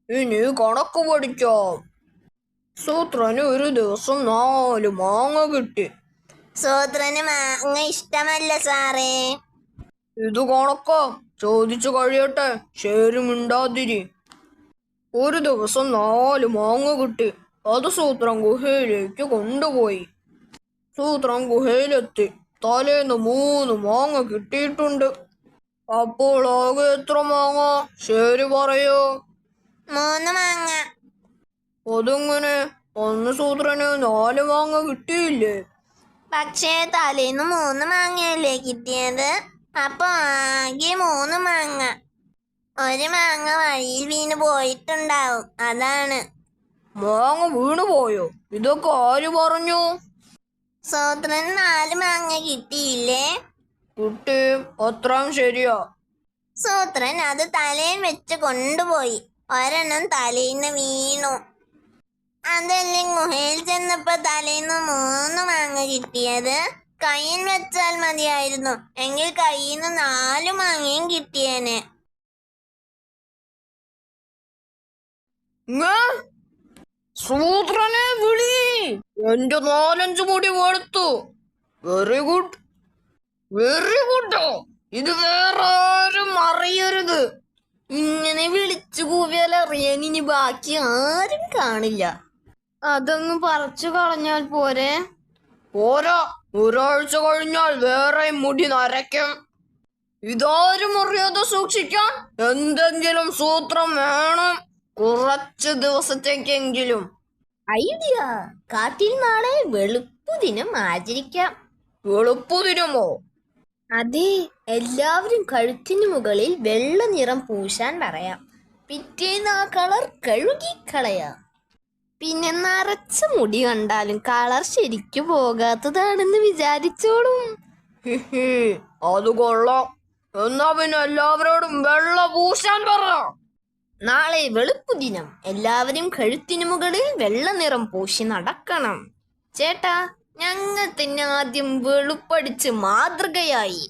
ഇനി കണക്ക് പഠിച്ചോ. സൂത്രന് ഒരു ദിവസം 4 മാങ്ങ കിട്ടി. സൂത്രന് മാങ്ങ ഇഷ്ടമല്ല സാറേ. ഇത് കണക്കാ. ചോദിച്ചു കഴിയട്ടെ, ശരി മിണ്ടാതിരി. ഒരു ദിവസം 4 മാങ്ങ കിട്ടി. അത് സൂത്രൻ ഗുഹയിലേക്ക് കൊണ്ടുപോയി. സൂത്രൻ ഗുഹയിലെത്തി. തലേന്ന് 3 മാങ്ങ കിട്ടിയിട്ടുണ്ട്. അപ്പോൾ ആകെ എത്ര മാങ്ങ? ശരി പറയൂ. 3 മാങ്ങ. അതെങ്ങനെ? അന്ന് സൂത്രന് 4 മാങ്ങ കിട്ടിയില്ലേ? പക്ഷേ തലേന്ന് 3 മാങ്ങയല്ലേ കിട്ടിയത്? അപ്പൊ ആകെ 3 മാങ്ങ. ഒരു മാങ്ങ വഴിയിൽ വീണ് പോയിട്ടുണ്ടാവും, അതാണ്. മാങ്ങ വീണു പോയോ? ഇതൊക്കെ ആര് പറഞ്ഞു? സൂത്രന് 4 മാങ്ങ കിട്ടിയില്ലേ? കിട്ടി, അത്രയും ശരിയാ. സൂത്രൻ അത് തലയിൽ വെച്ച് കൊണ്ടുപോയി. ഒരെണ്ണം തലേന്ന് വീണു. അതല്ലേ ഗുഹയിൽ ചെന്നപ്പോ തലേന്ന് 3 മാങ്ങ കിട്ടിയത്? കയ്യിൽ വെച്ചാൽ മതിയായിരുന്നു, എങ്കിൽ കയ്യിൽ നിന്ന് 4 മാങ്ങയും കിട്ടിയേനെ. സൂത്രനെ വിളി. എന്റെ 4-5 മുടി വെളുത്തു. Very good, very good. ഇത് വേറെ ആരും അറിയരുത്. ഇങ്ങനെ വിളിച്ചു കൂവിയാൽ അറിയാൻ ഇനി ബാക്കി ആരും കാണില്ല. അതങ്ങ് പറിച്ചു കളഞ്ഞാൽ പോരെ? പോരാ, ഒരാഴ്ച കഴിഞ്ഞാൽ വേറെ മുടി നരയ്ക്കും. ഇതാരും അറിയാതെ സൂക്ഷിക്കാൻ എന്തെങ്കിലും സൂത്രം വേണം, കുറച്ച് ദിവസത്തേക്കെങ്കിലും. ഐഡിയ! കാട്ടിൽ നാളെ വെളുപ്പുദിനം ആചരിക്കാം. വെളുപ്പുദിനമോ? അതെ, എല്ലാവരും കഴുത്തിന് മുകളിൽ വെള്ള നിറം പൂശാൻ പറയാം. പിറ്റേന്ന് ആ കളർ കഴുകിക്കളയാം. പിന്നെ നരച്ച മുടി കണ്ടാലും കളർ ശരിക്കു പോകാത്തതാണെന്ന് വിചാരിച്ചോളും. അത് കൊള്ളാം. എന്നാ പിന്നെ എല്ലാവരോടും വെള്ള പൂശാൻ പറ. നാളെ വെളുപ്പുദിനം, എല്ലാവരും കഴുത്തിനു മുകളിൽ വെള്ള നിറം പൂശി നടക്കണം. ചേട്ടാ, ഞങ്ങൾ തന്നെ ആദ്യം വെളുപ്പടിച്ച് മാതൃകയായി.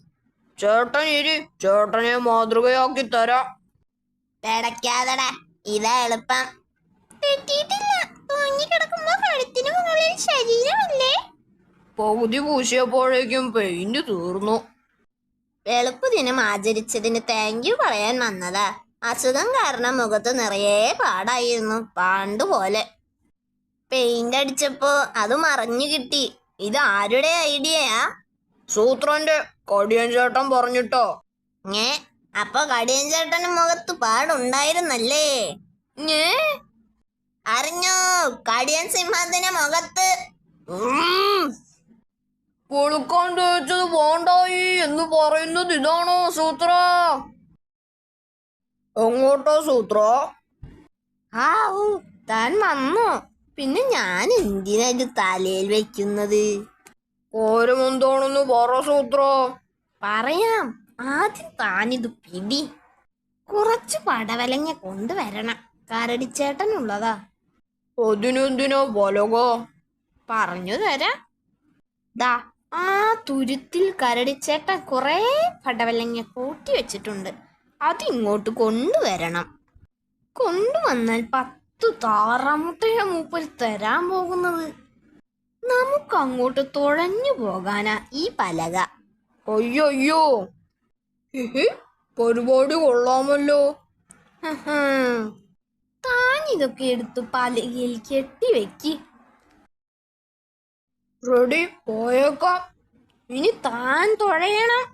ചേട്ടൻ ഇരി, ചേട്ടനെ മാതൃകയാക്കി തരാം. പേടക്കാതടാ, ഇതാ എളുപ്പം. തെറ്റിയിട്ടില്ല. തൂങ്ങിക്കിടക്കുമ്പോ കഴുത്തിനു മുകളിൽ ശരീരമല്ലേ? പകുതി പൂശിയപ്പോഴേക്കും പെയിന്റ് തീർന്നു. വെളുപ്പുദിനം ആചരിച്ചതിന് താങ്ക് യു പറയാൻ വന്നതാ. അസുഖം കാരണം മുഖത്ത് നിറയെ പാടായിരുന്നു, പാണ്ടുപോലെ. പെയിന്റ് അടിച്ചപ്പോ അത് മറഞ്ഞു കിട്ടി. ഇത് ആരുടെ ഐഡിയയാ? സൂത്രന്റെ. കടിയൻ ചേട്ടൻ പറഞ്ഞിട്ടോ. അപ്പൊ കടിയൻ ചേട്ടന് മുഖത്ത് പാടുണ്ടായിരുന്നല്ലേ? അറിഞ്ഞോ? കടിയൻ സിംഹത്തിന്റെ മുഖത്ത് പൊളുക്കാൻ തേച്ചത് പോണ്ടായി എന്ന് പറയുന്നത് ഇതാണോ സൂത്ര? എങ്ങോട്ടോ സൂത്ര? താൻ വന്നോ? പിന്നെ ഞാൻ എന്തിനാ ഇത് തലയിൽ വെക്കുന്നത്? കാര്യം എന്താണെന്ന് പറ സൂത്ര. പറയാം. ആദ്യം താനിത് പിടി. കുറച്ച് പടവലങ്ങ കൊണ്ടുവരണം, കരടിച്ചേട്ടനുള്ളതാ. അതിനെന്തിനാ പലക? പറഞ്ഞു തരാം. ദാ ആ തുരുത്തിൽ കരടിച്ചേട്ടൻ കുറെ പടവലങ്ങ കൂട്ടി വെച്ചിട്ടുണ്ട്. അതിങ്ങോട്ട് കൊണ്ടുവരണം. കൊണ്ടുവന്നാൽ 10 താറാമുട്ടയാ മൂപ്പര് തരാൻ പോകുന്നത്. നമുക്ക് അങ്ങോട്ട് തുഴഞ്ഞു പോകാനാ ഈ പലക. അയ്യോ, പരിപാടി കൊള്ളാമല്ലോ. താൻ ഇതൊക്കെ എടുത്ത് പലകയിൽ കെട്ടിവെക്കി. റെഡി, പോയേക്കാം. ഇനി താൻ തുഴയണം.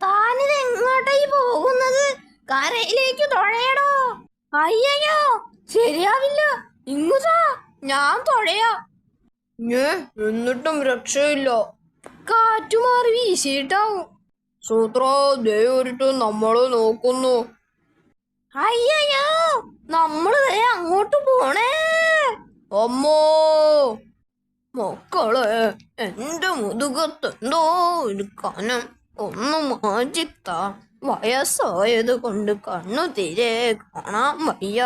താനിത് എങ്ങോട്ടായി പോകുന്നത്? കരയിലേക്ക് തുഴയടോ. അയ്യോ, ശരിയാവില്ല. ഇങ്ങുതാ, ഞാൻ തുഴയാം. എന്നിട്ടും രക്ഷയില്ല. കാറ്റുമാറി വീശിയിട്ടാവും. സൂത്ര, ദേ ഒരുട്ട് നമ്മള് നോക്കുന്നു. അയ്യോ, നമ്മള് അങ്ങോട്ട് പോണേ. അമ്മോ മക്കളെ, എന്റെ മുതുകത്തെന്തോ ഒരു കനം. ഒന്ന് മാറ്റിത്താ. വയസ്സായത് കൊണ്ട് കണ്ണു തീരെ കാണാൻ വയ്യ.